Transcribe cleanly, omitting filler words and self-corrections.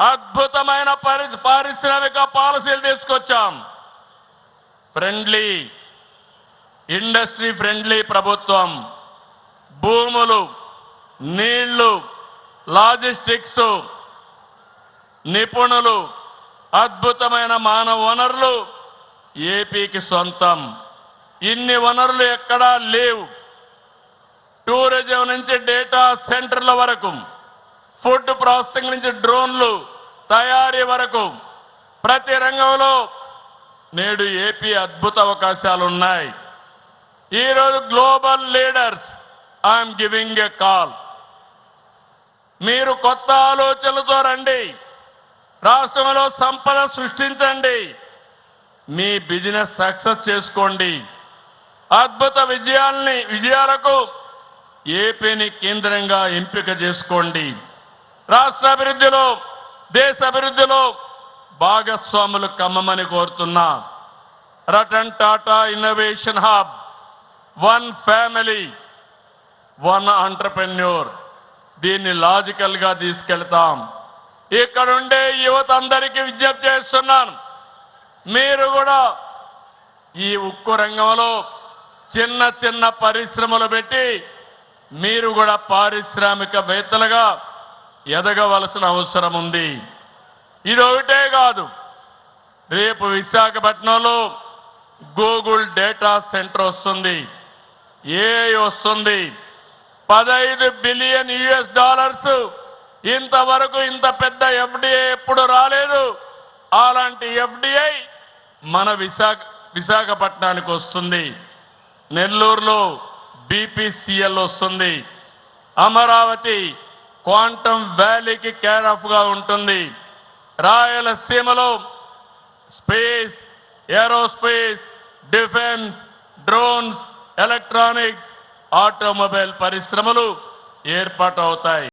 అద్భుతమైన పారిశ్రామిక పాలసీలు తీసుకొచ్చాం. ఫ్రెండ్లీ, ఇండస్ట్రీ ఫ్రెండ్లీ ప్రభుత్వం. భూములు, నీళ్లు, లాజిస్టిక్స్, నిపుణులు, అద్భుతమైన మానవ వనరులు ఏపీకి సొంతం. ఇన్ని వనరులు ఎక్కడా లేవు. టూరిజం నుంచి డేటా సెంటర్ల వరకు, ఫుడ్ ప్రాసెసింగ్ నుంచి డ్రోన్లు తయారీ వరకు ప్రతి రంగంలో నేడు ఏపీ అద్భుత అవకాశాలు ఉన్నాయి. ఈరోజు global leaders I'm giving a call. మీరు కొత్త ఆలోచనలతో రండి, రాష్ట్రంలో సంపద సృష్టించండి, మీ బిజినెస్ సక్సెస్ చేసుకోండి. అద్భుత విజయాలకు ఏపీని కేంద్రంగా ఎంపిక చేసుకోండి. రాష్ట్ర అభివృద్ధిలో, దేశ అభివృద్ధిలో భాగస్వాములు కమ్మమని కోరుతున్నా. Ratan Tata innovation hub, one family, one entrepreneur. దీన్ని లాజికల్గా తీసుకెళ్తాం. ఇక్కడ ఉండే యువత అందరికీ విజ్ఞప్తి చేస్తున్నాను, మీరు కూడా ఈ ఉక్కు రంగంలో చిన్న చిన్న పరిశ్రమలు పెట్టి మీరు కూడా పారిశ్రామికవేత్తలుగా ఎదగవలసిన అవసరం ఉంది. ఇది ఒకటే కాదు, రేపు విశాఖపట్నంలో గూగుల్ డేటా సెంటర్ వస్తుంది, ఏఐ వస్తుంది. $15 బిలియన్ ఇంతవరకు ఇంత పెద్ద ఎఫ్డిఐ ఎప్పుడు రాలేదు. అలాంటి ఎఫ్డిఐ మన విశాఖపట్నానికి వస్తుంది. నెల్లూరులో బీపీసీఎల్ వస్తుంది. అమరావతి క్వాంటమ్ వ్యాలీకి కేర్ ఆఫ్గా ఉంటుంది. రాయలసీమలో space, aerospace, defence, drones, electronics, automobile పరిశ్రమలు ఏర్పాటు అవుతాయి.